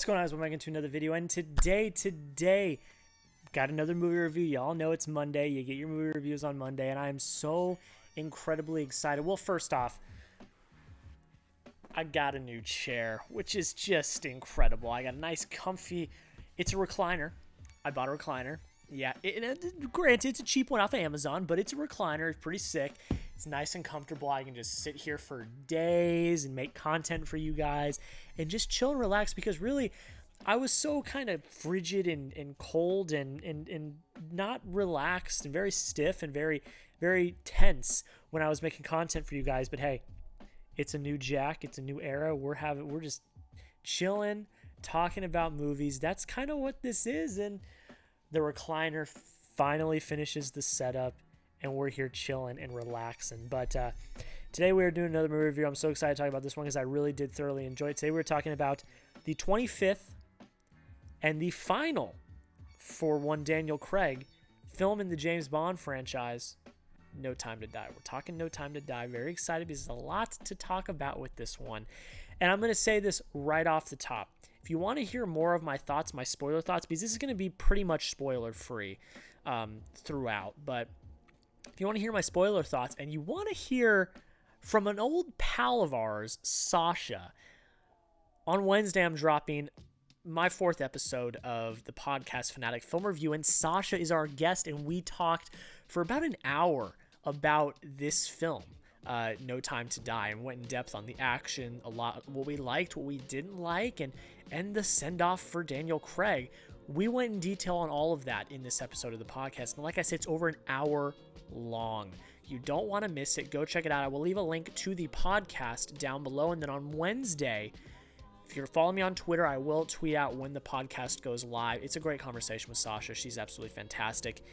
going on, guys? Welcome back into another video, and today, got another movie review. Y'all know it's Monday. You get your movie reviews on Monday, and I am so incredibly excited. Well, first off, I got a new chair, which is just incredible. I got a nice, comfy, it's a recliner. I bought a recliner. Yeah, granted, it's a cheap one off of Amazon, but it's a recliner. It's pretty sick. It's nice and comfortable. I can just sit here for days and make content for you guys and just chill and relax, because really, I was so kind of frigid and cold and not relaxed and very stiff and very, very tense when I was making content for you guys. But hey, it's a new Jack. It's a new era. We're just chilling, talking about movies. That's kind of what this is. And the recliner finally finishes the setup, and we're here chilling and relaxing. But today we are doing another movie review. I'm so excited to talk about this one because I really did thoroughly enjoy it. Today we're talking about the 25th and the final for one Daniel Craig film in the James Bond franchise, No Time to Die. We're talking No Time to Die. Very excited because there's a lot to talk about with this one. And I'm going to say this right off the top. If you want to hear more of my thoughts, my spoiler thoughts, because this is going to be pretty much spoiler-free throughout, but if you want to hear my spoiler thoughts and you want to hear from an old pal of ours, Sasha, on Wednesday I'm dropping my 4th episode of the podcast Fanatic Film Review, and Sasha is our guest, and we talked for about an hour about this film, No Time to Die, and went in depth on the action, a lot, what we liked, what we didn't like, and the send-off for Daniel Craig. We went in detail on all of that in this episode of the podcast, and like I said, it's over an hour long. You don't want to miss it. Go check it out. I will leave a link to the podcast down below, and then on Wednesday, if you're following me on Twitter, I will tweet out when the podcast goes live. It's a great conversation with Sasha. She's absolutely fantastic,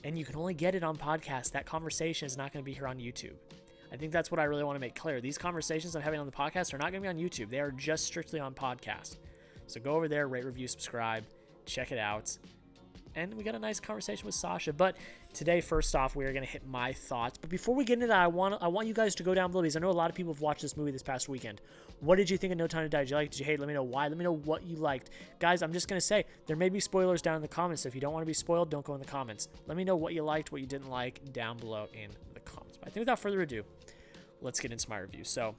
and you can only get it on podcast. That conversation is not going to be here on YouTube. I think that's what I really want to make clear. These conversations I'm having on the podcast are not going to be on YouTube. They are just strictly on podcast. So go over there, rate, review, subscribe, check it out. And we got a nice conversation with Sasha. But today, first off, we are going to hit my thoughts. But before we get into that, I want you guys to go down below, because I know a lot of people have watched this movie this past weekend. What did you think of No Time to Die? Did you like it? Did you hate it? Let me know why. Let me know what you liked. Guys, I'm just going to say, there may be spoilers down in the comments. So if you don't want to be spoiled, don't go in the comments. Let me know what you liked, what you didn't like down below in the comments. But I think without further ado, let's get into my review. So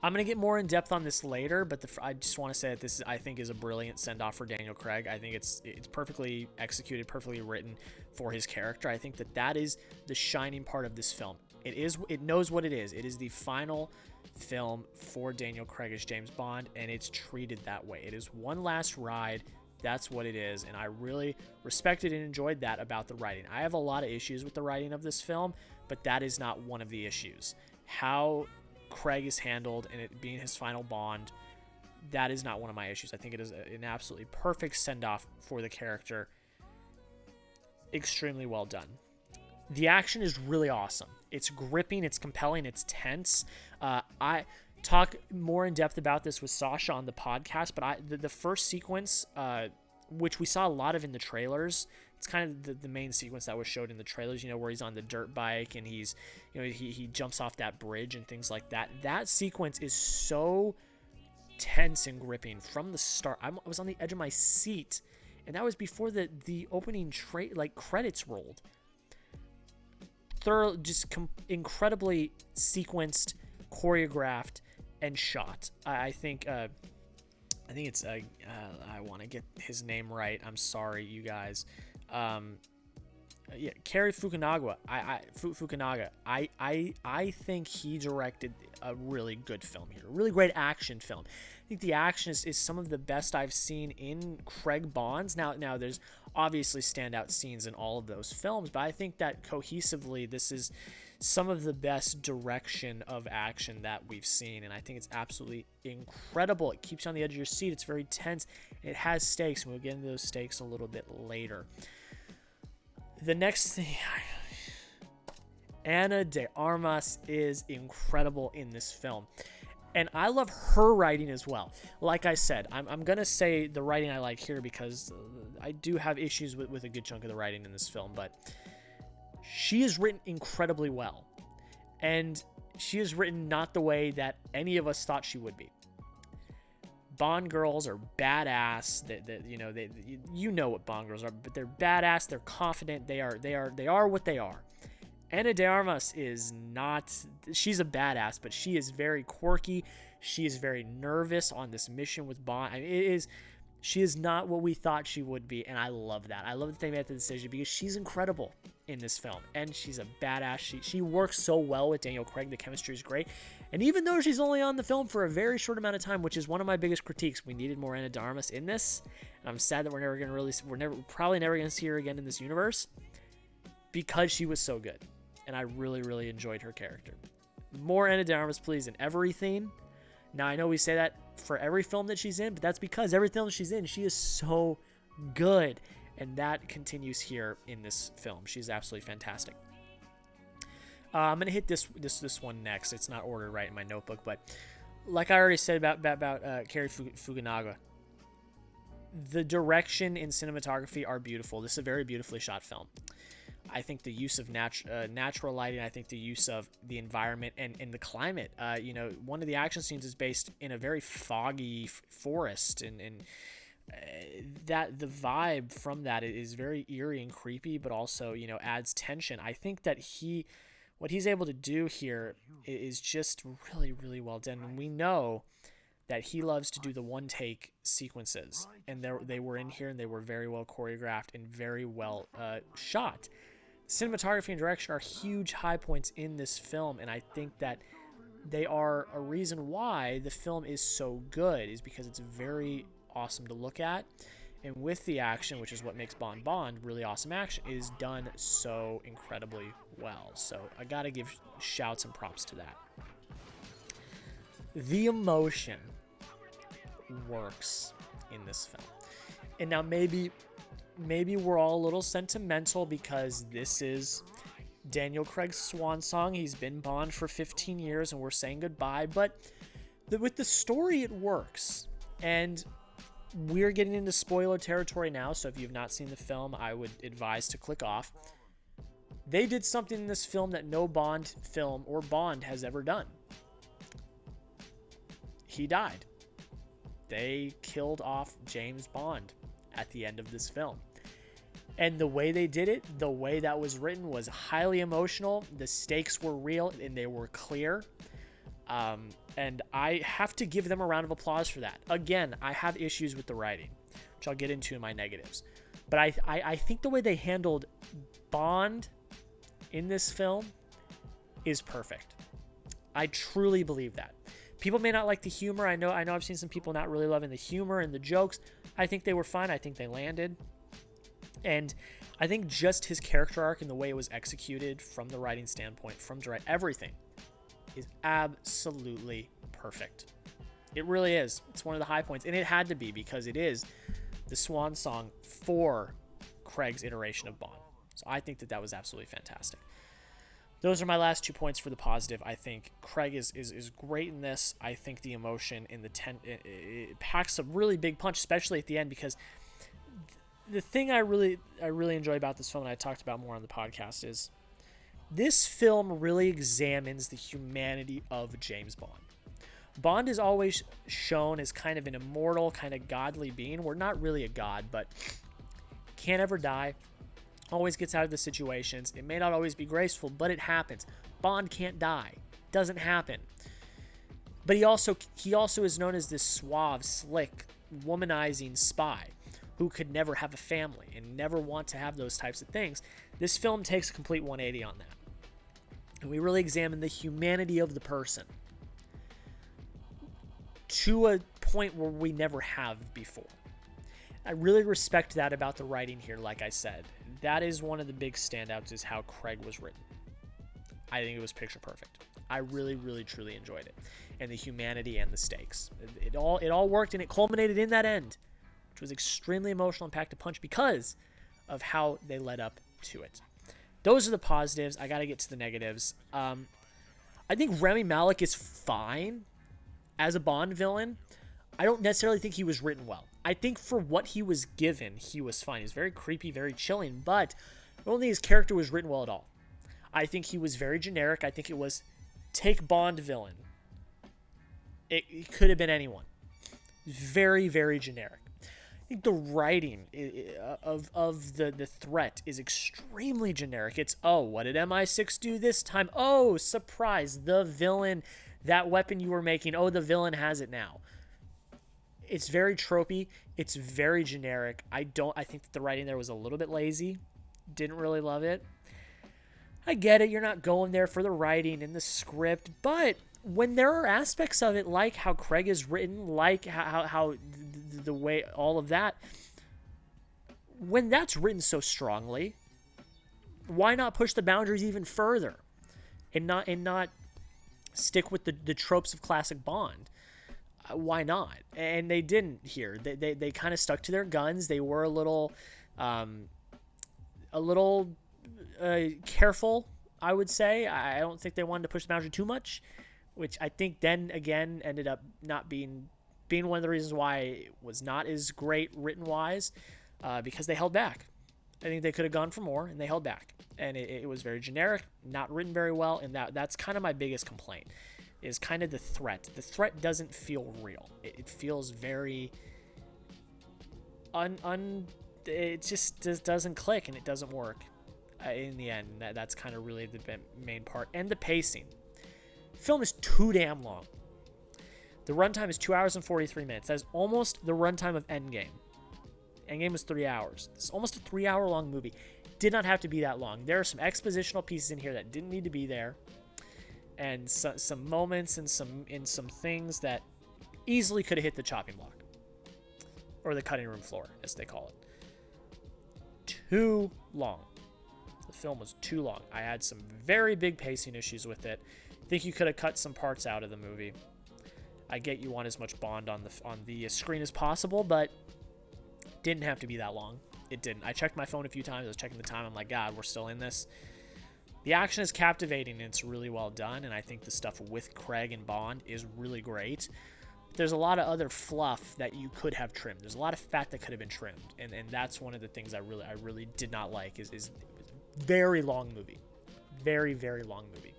I'm going to get more in depth on this later, but I just want to say that this, I think, is a brilliant send-off for Daniel Craig. I think it's perfectly executed, perfectly written for his character. I think that is the shining part of this film. It knows what it is. It is the final film for Daniel Craig as James Bond, and it's treated that way. It is one last ride. That's what it is, and I really respected and enjoyed that about the writing. I have a lot of issues with the writing of this film, but that is not one of the issues. How Craig is handled and it being his final Bond, that is not one of my issues. I think it is an absolutely perfect send-off for the character. Extremely well done. The action is really awesome. It's gripping, it's compelling, it's tense. I talk more in depth about this with Sasha on the podcast, but the first sequence, which we saw a lot of in the trailers, it's kind of the main sequence that was showed in the trailers, where he's on the dirt bike and he's, he jumps off that bridge and things like that. That sequence is so tense and gripping from the start. I was on the edge of my seat, and that was before the opening credits rolled. Thorough, just incredibly sequenced, choreographed, and shot. I think it's I want to get his name right. I'm sorry, you guys. Yeah, Cary Fukunaga. Fukunaga. I think he directed a really good film here. A really great action film. I think the action is some of the best I've seen in Craig Bonds. Now there's obviously standout scenes in all of those films, but I think that cohesively this is some of the best direction of action that we've seen, and I think it's absolutely incredible. It keeps you on the edge of your seat. It's very tense. It has stakes, and we'll get into those stakes a little bit later. The next thing, Ana de Armas is incredible in this film, and I love her writing as well. Like I said, I'm going to say the writing I like here because I do have issues with a good chunk of the writing in this film, but she is written incredibly well, and she is written not the way that any of us thought she would be. Bond girls are badass. You know what Bond girls are, but they're badass. They're confident. They are what they are. Ana de Armas is not. She's a badass, but she is very quirky. She is very nervous on this mission with Bond. I mean, she is not what we thought she would be, and I love that. I love that they made the decision because she's incredible in this film, and she's a badass. She works so well with Daniel Craig. The chemistry is great, and even though she's only on the film for a very short amount of time, which is one of my biggest critiques, we needed more Ana de Armas in this, and I'm sad that we're probably never gonna see her again in this universe because she was so good, and I really, really enjoyed her character. More Ana de Armas, please, in everything. Now, I know we say that for every film that she's in, but that's because every film she's in, she is so good. And that continues here in this film. She's absolutely fantastic. I'm going to hit this one next. It's not ordered right in my notebook, but like I already said about Cary Fukunaga, the direction and cinematography are beautiful. This is a very beautifully shot film. I think the use of natural lighting, I think the use of the environment and the climate. One of the action scenes is based in a very foggy forest, and that the vibe from that is very eerie and creepy, but also adds tension. I think that what he's able to do here is just really, really well done, and we know that he loves to do the one-take sequences, and they were in here, and they were very well choreographed and very well shot. Cinematography and direction are huge high points in this film, and I think that they are a reason why the film is so good, is because it's very awesome to look at, and with the action, which is what makes Bond, really awesome action, is done so incredibly well. So I gotta give shouts and props to that. The emotion works in this film, and now maybe we're all a little sentimental because this is Daniel Craig's swan song. He's been Bond for 15 years and we're saying goodbye, but with the story it works. And we're getting into spoiler territory now, so if you've not seen the film, I would advise to click off. They did something in this film that no Bond film or Bond has ever done. He died. They killed off James Bond at the end of this film. And the way they did it, the way that was written, was highly emotional. The stakes were real and they were clear. And I have to give them a round of applause for that. Again, I have issues with the writing, which I'll get into in my negatives. But I think the way they handled Bond in this film is perfect. I truly believe that. People may not like the humor. I know I've seen some people not really loving the humor and the jokes. I think they were fine. I think they landed. And I think just his character arc and the way it was executed from the writing standpoint, from direct, everything is absolutely perfect. It really is. It's one of the high points. And it had to be, because it is the swan song for Craig's iteration of Bond. So I think that was absolutely fantastic. Those are my last 2 points for the positive. I think Craig is great in this. I think the emotion in it packs a really big punch, especially at the end, because the thing I really enjoy about this film, and I talked about more on the podcast, is this film really examines the humanity of James Bond. Bond is always shown as kind of an immortal, kind of godly being. We're not really a god, but can't ever die. Always gets out of the situations. It may not always be graceful, but it happens. Bond can't die. Doesn't happen. But he also is known as this suave, slick, womanizing spy who could never have a family and never want to have those types of things. This film takes a complete 180 on that. And we really examine the humanity of the person to a point where we never have before. I really respect that about the writing here, like I said. That is one of the big standouts, is how Craig was written. I think it was picture perfect. I really, really, truly enjoyed it. And the humanity and the stakes. It all worked, and it culminated in that end, which was extremely emotional and packed a punch because of how they led up to it. Those are the positives. I got to get to the negatives. I think Rami Malek is fine as a Bond villain. I don't necessarily think he was written well. I think for what he was given, he was fine. He was very creepy, very chilling, but I don't think his character was written well at all. I think he was very generic. I think it was take Bond villain. It could have been anyone. very, very generic. I think the writing of the threat is extremely generic. It's, oh, what did MI6 do this time? Oh, surprise, the villain, that weapon you were making, oh, the villain has it now. It's very tropey. It's very generic. I think that the writing there was a little bit lazy. Didn't really love it. I get it. You're not going there for the writing and the script, but when there are aspects of it, like how Craig is written, like how the way all of that, when that's written so strongly, why not push the boundaries even further and not stick with the tropes of classic Bond? Why not? And they didn't here. They kind of stuck to their guns. They were a little careful, I would say. I don't think they wanted to push the boundary too much, which I think then again ended up not being one of the reasons why it was not as great written wise, because they held back. I think they could have gone for more, and they held back. And it was very generic, not written very well, and that's kind of my biggest complaint, is kind of the threat. The threat doesn't feel real. It feels very it just doesn't click, and it doesn't work in the end. That's kind of really the main part. And the pacing. The film is too damn long. The runtime is 2 hours and 43 minutes. That is almost the runtime of Endgame. Endgame was 3 hours. This is almost a 3 hour long movie. Did not have to be that long. There are some expositional pieces in here that didn't need to be there, and some moments and some things that easily could have hit the chopping block, or the cutting room floor, as they call it. Too long. The film was too long. I had some very big pacing issues with it. I think you could have cut some parts out of the movie. I get you want as much Bond on the screen as possible, but didn't have to be that long. It didn't. I checked my phone a few times. I was checking the time. I'm like, God, we're still in this. The action is captivating, and it's really well done, and I think the stuff with Craig and Bond is really great. There's a lot of other fluff that you could have trimmed. There's a lot of fat that could have been trimmed, and that's one of the things I really did not like is it was a very long movie. Very, very long movie.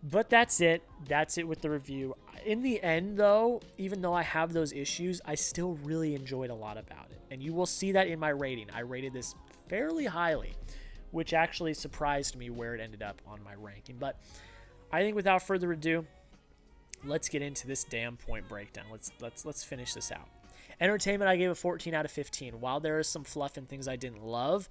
But that's it. That's it with the review. In the end, though, even though I have those issues, I still really enjoyed a lot about it. And you will see that in my rating. I rated this fairly highly, which actually surprised me where it ended up on my ranking. But I think without further ado, let's get into this damn point breakdown. Let's finish this out. Entertainment, I gave a 14 out of 15. While there is some fluff and things I didn't love,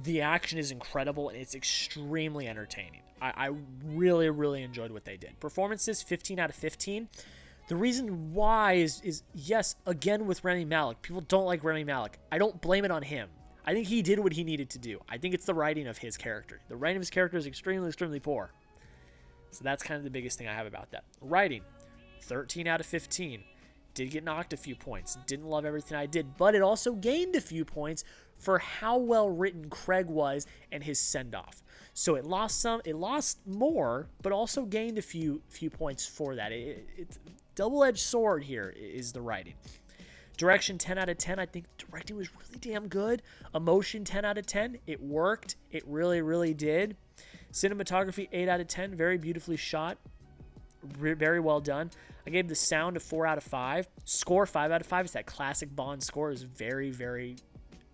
the action is incredible, and it's extremely entertaining. I really, really enjoyed what they did. Performances, 15 out of 15. The reason why is yes, again with Rami Malek. People don't like Rami Malek. I don't blame it on him. I think he did what he needed to do. I think it's the writing of his character. The writing of his character is extremely, extremely poor. So that's kind of the biggest thing I have about that. Writing, 13 out of 15. Did get knocked a few points. Didn't love everything I did, but it also gained a few points for how well written Craig was and his send-off. So it lost more, but also gained a few points for that. It's double-edged sword here is the writing. Direction, 10 out of 10. I think directing was really damn good. Emotion, 10 out of 10. It worked. It really, really did. Cinematography, 8 out of 10. Very beautifully shot. Very well done. I gave the sound a 4 out of 5. Score, 5 out of 5. It's that classic Bond score. Is very, very,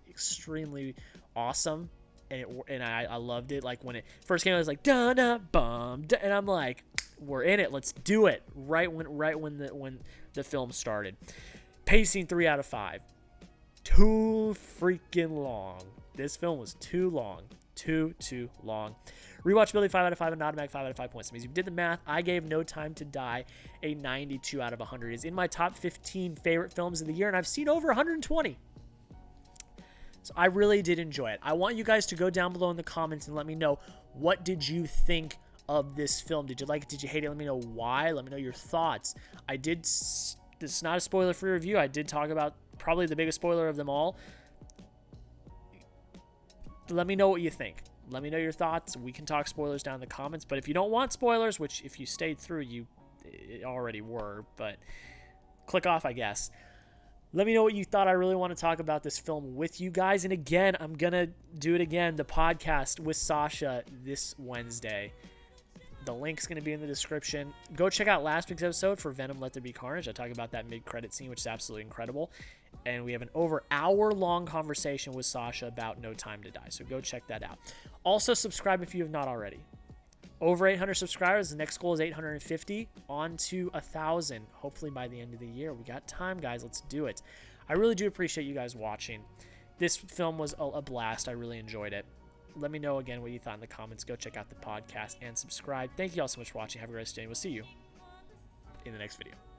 extremely awesome. And I loved it. Like when it first came out, I was like, da da bum, and I'm like, we're in it. Let's do it. Right when the film started. Pacing, 3 out of 5. Too freaking long. This film was too long. Too long. Rewatchability, 5 out of 5, and automatic 5 out of 5 points. That means if you did the math, I gave No Time to Die a 92 out of 100. It's in my top 15 favorite films of the year, and I've seen over 120. So I really did enjoy it. I want you guys to go down below in the comments and let me know, what did you think of this film? Did you like it? Did you hate it? Let me know why. Let me know your thoughts. This is not a spoiler-free review. I did talk about probably the biggest spoiler of them all. Let me know what you think. Let me know your thoughts. We can talk spoilers down in the comments. But if you don't want spoilers, which if you stayed through, you already were, but click off, I guess. Let me know what you thought. I really want to talk about this film with you guys. And again, I'm going to do it again, the podcast with Sasha this Wednesday. The link's going to be in the description. Go check out last week's episode for Venom Let There Be Carnage. I talk about that mid-credit scene, which is absolutely incredible. And we have an over hour-long conversation with Sasha about No Time to Die. So go check that out. Also, subscribe if you have not already. Over 800 subscribers. The next goal is 850. On to 1,000. Hopefully by the end of the year. We got time, guys. Let's do it. I really do appreciate you guys watching. This film was a blast. I really enjoyed it. Let me know again what you thought in the comments. Go check out the podcast and subscribe. Thank you all so much for watching. Have a great day. We'll see you in the next video.